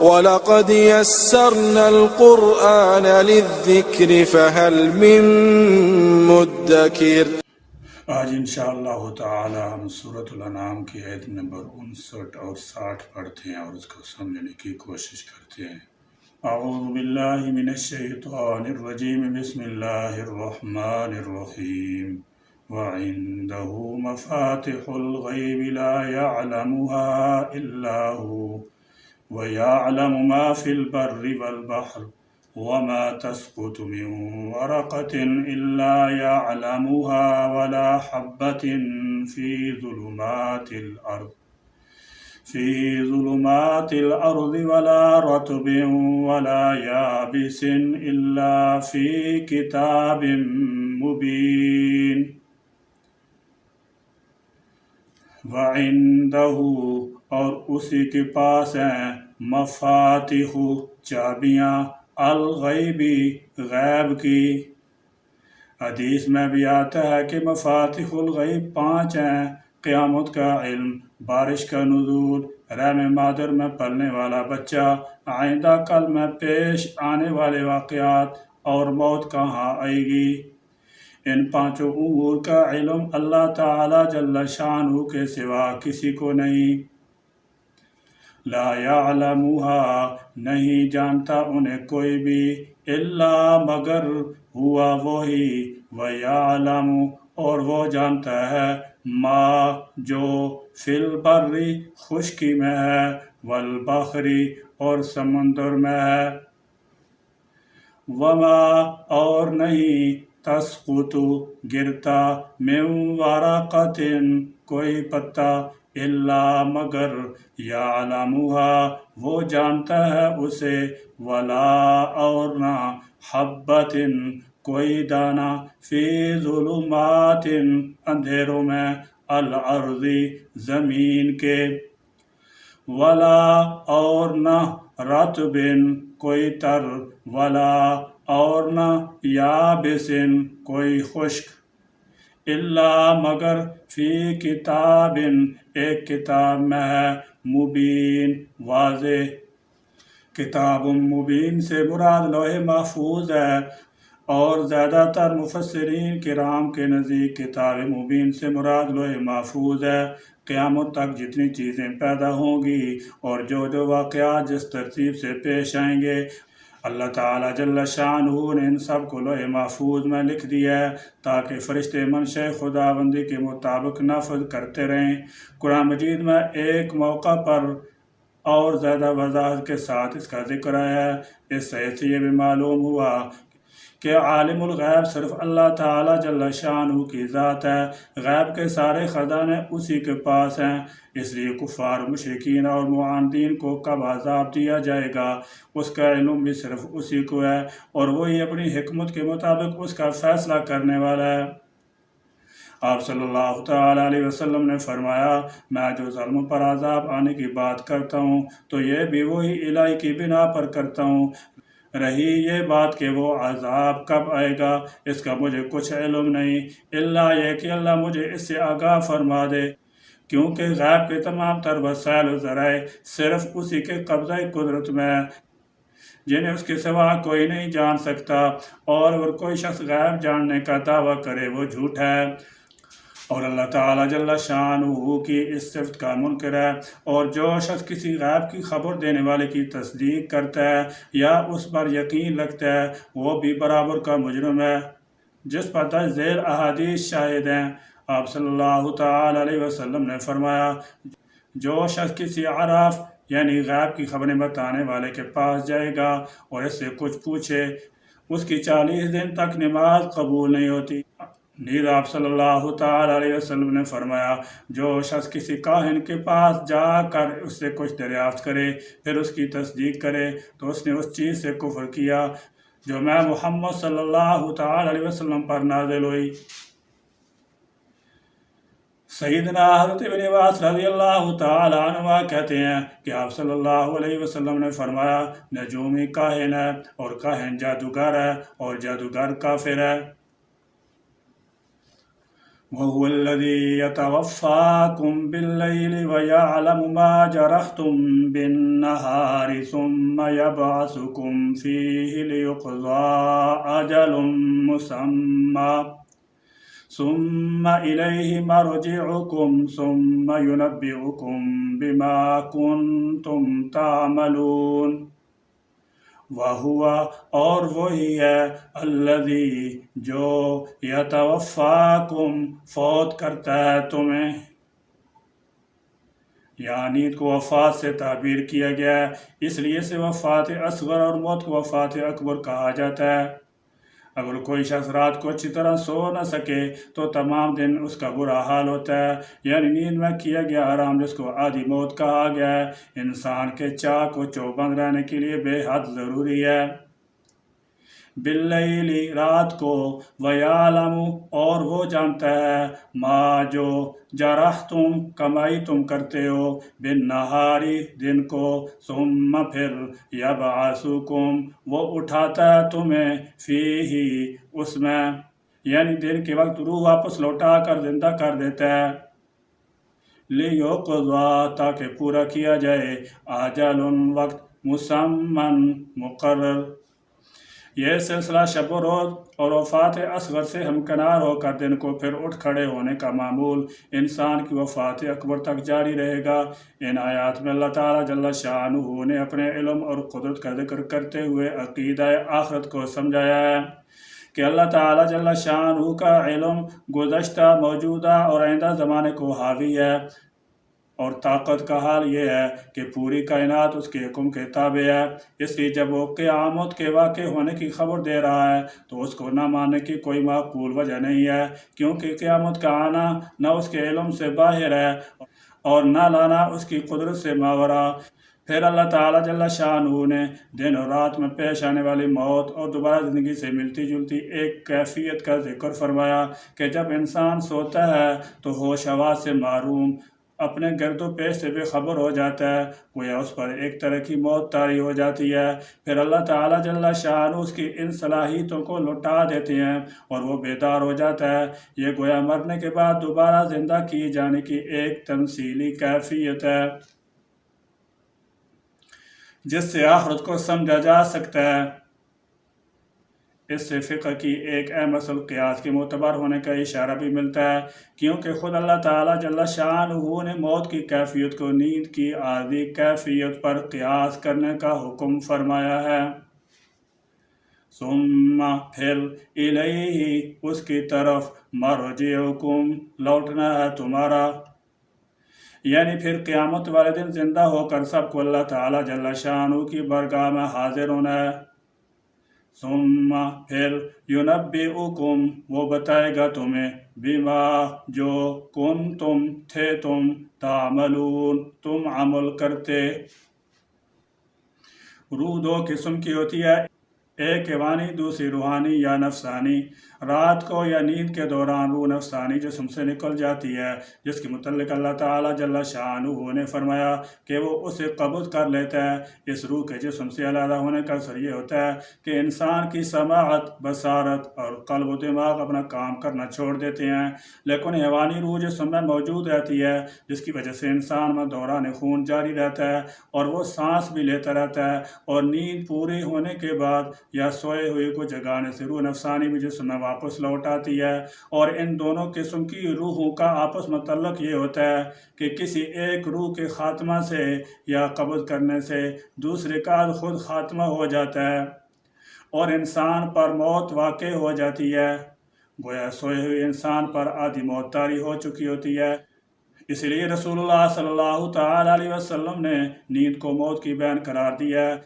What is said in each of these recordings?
وَلَقَدْ يَسَّرْنَا الْقُرْآنَ لِلذِّكْرِ فَهَلْ مِن مُّدَّكِرٍ۔ آج انشاءاللہ تعالی ہم سورۃ الانعام کی آیت نمبر 59 اور 60 پڑھتے ہیں اور اس کو سمجھنے کی کوشش کرتے ہیں۔ اعوذ باللہ من الشیطان الرجیم، بسم اللہ الرحمن الرحیم۔ وَعِندَهُ مَفَاتِحُ الْغَيْبِ لَا يَعْلَمُهَا إِلَّا هُوَ وَيَعْلَمُ مَا فِي الْبَرِّ وَالْبَحْرِ وَمَا تَسْقُطُ مِنْ وَرَقَةٍ إِلَّا يَعْلَمُهَا وَلَا حَبَّةٍ فِي ظُلُمَاتِ الْأَرْضِ وَلَا رَطْبٍ وَلَا يَابِسٍ إِلَّا فِي كِتَابٍ مُبِينٍ۔ وَعِندَهُ اور اسی کے پاس ہیں، مفاتیح چابیاں، الغیبی غیب کی۔ حدیث میں بھی آتا ہے کہ مفاتیح الغیب 5 ہیں: قیامت کا علم، بارش کا نزول، رحم مادر میں پلنے والا بچہ، آئندہ کل میں پیش آنے والے واقعات، اور موت کہاں آئے گی۔ ان 5 امور کا علم اللہ تعالی جل شانہ کے سوا کسی کو نہیں۔ لا يعلمها نہیں جانتا انہیں کوئی بھی، الا مگر ہوا وہی، وَيَعْلَمُ اور وہ جانتا ہے، ما جو فی البر خشکی میں ہے، والبحر اور سمندر میں ہے، وما اور نہیں، تسقط گرتا، من ورقۃ کوئی پتا، الا مگر، یعلمها وہ جانتا ہے اسے، ولا اور نہ، حبۃ کوئی دانہ، فی ظلمات اندھیروں میں، الارض زمین کے، ولا اور نہ، رطب کوئی تر، ولا اور نہ، یابس کوئی خشک، الا مگر، فی کتاب ایک کتاب میں ہے، مبین واضح۔ کتاب مبین سے مراد لوح محفوظ ہے، اور زیادہ تر مفسرین کرام کے نزدیک کتاب مبین سے مراد لوح محفوظ ہے۔ قیامت تک جتنی چیزیں پیدا ہوں گی اور جو واقعات جس ترتیب سے پیش آئیں گے، اللہ تعالیٰ جل شانہ نے ان سب کو لوح محفوظ میں لکھ دیا ہے، تاکہ فرشتے منشاء خداوندی کے مطابق نفذ کرتے رہیں۔ قرآن مجید میں ایک موقع پر اور زیادہ وضاحت کے ساتھ اس کا ذکر آیا ہے۔ اس سے یہ بھی معلوم ہوا کہ عالم الغیب صرف اللہ تعالیٰ جل شانہ کی ذات ہے، غیب کے سارے خزانے اسی کے پاس ہیں، اس لیے کفار، مشرکین اور معاندین کو کب عذاب دیا جائے گا اس کا علم بھی صرف اسی کو ہے، اور وہی اپنی حکمت کے مطابق اس کا فیصلہ کرنے والا ہے۔ آپ صلی اللہ تعالیٰ علیہ وسلم نے فرمایا، میں جو ظلم پر عذاب آنے کی بات کرتا ہوں تو یہ بھی وہی الہی کی بنا پر کرتا ہوں۔ رہی یہ بات کہ وہ عذاب کب آئے گا، اس کا مجھے کچھ علم نہیں، الا یہ کہ اللہ مجھے اس سے آگاہ فرما دے، کیونکہ غیب کے تمام تر وسائل و ذرائع صرف اسی کے قبضہ قدرت میں ہے، جنہیں اس کے سوا کوئی نہیں جان سکتا، اور اگر کوئی شخص غیب جاننے کا دعویٰ کرے وہ جھوٹ ہے، اور اللہ تعالیٰ جل شانہ کی اس صفت کا منکر ہے۔ اور جو شخص کسی غیب کی خبر دینے والے کی تصدیق کرتا ہے یا اس پر یقین رکھتا ہے، وہ بھی برابر کا مجرم ہے، جس پر درج ذیل احادیث شاہد ہیں۔ آپ صلی اللہ تعالیٰ علیہ وسلم نے فرمایا، جو شخص کسی عراف یعنی غیب کی خبریں بتانے والے کے پاس جائے گا اور اس سے کچھ پوچھے، اس کی 40 دن تک نماز قبول نہیں ہوتی۔ نیز آپ صلی اللہ تعالیٰ علیہ وسلم نے فرمایا، جو شخص کسی کاہن کے پاس جا کر اس سے کچھ دریافت کرے پھر اس کی تصدیق کرے تو اس نے اس چیز سے کفر کیا جو میں محمد صلی اللہ تعالیٰ علیہ وسلم پر نازل ہوئی۔ سیدنا حضرت ابن عباس رضی اللہ تعالیٰ عنہ کہتے ہیں کہ آپ صلی اللہ علیہ وسلم نے فرمایا، نجومی کاہن ہے، اور کاہن جادوگر ہے، اور جادوگر کافر ہے۔ وهو الذي يتوفاكم بالليل ويعلم ما جرحتم بالنهار ثم يبعثكم فيه ليقضى أجل مسمى ثم إليه مرجعكم ثم ينبئكم بما كنتم تعملون وہو اور وہی ہے الذی جو یتوفاکم فوت کرتا ہے تمہیں، یعنی کو وفات سے تعبیر کیا گیا ہے، اس لیے سے وفات اصغر اور موت کو وفات اکبر کہا جاتا ہے۔ اگر کوئی شخص رات کو اچھی طرح سو نہ سکے تو تمام دن اس کا برا حال ہوتا ہے، یعنی نیند میں کیا گیا آرام جس کو آدھی موت کہا گیا ہے، انسان کے چاق و چوبند رہنے کے لیے بے حد ضروری ہے۔ باللیل رات کو، ویعلم اور وہ جانتا ہے، ما جو جرحتم کمائی تم کرتے ہو، بالنہاری دن کو، ثم پھر یبعثکم وہ اٹھاتا ہے تمہیں، فیہ اس میں، یعنی دن کے وقت روح واپس لوٹا کر زندہ کر دیتا ہے، لیقضی تاکہ پورا کیا جائے، اجل وقت، مسمن مقرر۔ یہ سلسلہ شب و روز اور وفات اصغر سے ہمکنار ہو کر دن کو پھر اٹھ کھڑے ہونے کا معمول انسان کی وفات اکبر تک جاری رہے گا۔ ان آیات میں اللہ تعالیٰ جل شانہ نے اپنے علم اور قدرت کا ذکر کرتے ہوئے عقیدہ آخرت کو سمجھایا ہے کہ اللہ تعالیٰ جل شانہ کا علم گزشتہ، موجودہ اور آئندہ زمانے کو حاوی ہے، اور طاقت کا حال یہ ہے کہ پوری کائنات اس کے حکم کے تابع ہے۔ اس لیے جب وہ قیامت کے واقع ہونے کی خبر دے رہا ہے تو اس کو نہ ماننے کی کوئی معقول وجہ نہیں ہے، کیونکہ قیامت کا آنا نہ اس کے علم سے باہر ہے اور نہ لانا اس کی قدرت سے ماورا۔ پھر اللہ تعالیٰ جل شانہ نے دن اور رات میں پیش آنے والی موت اور دوبارہ زندگی سے ملتی جلتی ایک کیفیت کا ذکر فرمایا کہ جب انسان سوتا ہے تو ہوش حواس سے محروم، اپنے گرد و پیش سے بے خبر ہو جاتا ہے، گویا اس پر ایک طرح کی موت طاری ہو جاتی ہے۔ پھر اللہ تعالیٰ جل شانہ اس کی ان صلاحیتوں کو لوٹا دیتے ہیں اور وہ بیدار ہو جاتا ہے۔ یہ گویا مرنے کے بعد دوبارہ زندہ کیے جانے کی ایک تمثیلی کیفیت ہے جس سے آخرت کو سمجھا جا سکتا ہے۔ اس سے فقہ کی ایک اہم اصل قیاس کے معتبر ہونے کا اشارہ بھی ملتا ہے، کیونکہ خود اللہ تعالیٰ جل شانہ نے موت کی کیفیت کو نیند کی عارضی کیفیت پر قیاس کرنے کا حکم فرمایا ہے۔ ثم پھر الیہ اس کی طرف مرجعکم لوٹنا ہے تمہارا، یعنی پھر قیامت والے دن زندہ ہو کر سب کو اللہ تعالیٰ جل شانہ کی بارگاہ میں حاضر ہونا ہے۔ ثم پھر ینبئکم وہ بتائے گا تمہیں، بما جو کنتم تھے تم، تعملون تم عمل کرتے۔ روح دو قسم کی ہوتی ہے، ایک حیوانی دوسری روحانی یا نفسانی۔ رات کو یا نیند کے دوران روح نفسانی جسم سے نکل جاتی ہے، جس کے متعلق اللہ تعالیٰ جل شانہ نے فرمایا کہ وہ اسے قبض کر لیتا ہے۔ اس روح کے جسم سے علیحدہ ہونے کا اثر یہ ہوتا ہے کہ انسان کی سماعت، بصارت اور قلب و دماغ اپنا کام کرنا چھوڑ دیتے ہیں، لیکن حیوانی روح جسم میں موجود رہتی ہے، جس کی وجہ سے انسان میں دوران خون جاری رہتا ہے اور وہ سانس بھی لیتا رہتا ہے، اور نیند پوری ہونے کے بعد یا سوئے ہوئے کو جگانے سے روح نفسانی بھی جسم میں واپس لوٹ آتی ہے۔ اور ان دونوں قسم کی روحوں کا آپس میں تعلق یہ ہوتا ہے کہ کسی ایک روح کے خاتمہ سے یا قبض کرنے سے دوسرے کا خود خاتمہ ہو جاتا ہے اور انسان پر موت واقع ہو جاتی ہے، گویا سوئے ہوئے انسان پر آدھی موت طاری ہو چکی ہوتی ہے۔ اس لیے رسول اللہ صلی اللہ تعالیٰ علیہ وسلم نے نیند کو موت کی بین قرار دیا ہے۔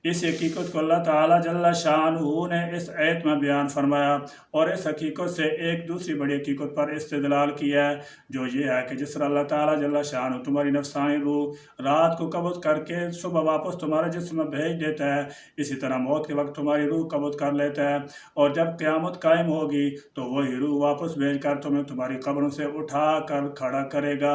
اس حقیقت کو اللہ تعالیٰ جل شانہ نے اس آیت میں بیان فرمایا اور اس حقیقت سے ایک دوسری بڑی حقیقت پر استدلال کیا ہے، جو یہ ہے کہ جس طرح اللہ تعالیٰ جل شانہ تمہاری نفسانی روح رات کو قبض کر کے صبح واپس تمہارے جسم میں بھیج دیتا ہے، اسی طرح موت کے وقت تمہاری روح قبض کر لیتا ہے، اور جب قیامت قائم ہوگی تو وہی روح واپس بھیج کر تمہیں تمہاری قبروں سے اٹھا کر کھڑا کرے گا۔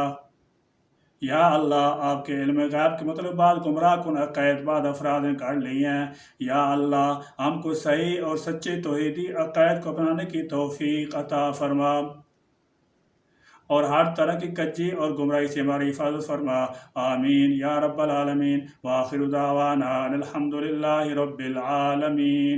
یا اللہ، آپ کے علم غیب کے مطلب بعض گمراہ کن عقائد بعض افراد نے کر لی ہیں، یا اللہ ہم کو صحیح اور سچے توحیدی عقائد کو اپنانے کی توفیق عطا فرما۔ اور ہر طرح کی کچی اور گمراہی سے ہماری حفاظت فرما، آمین یا رب العالمین۔ وآخر دعوانا الحمدللہ رب العالمین۔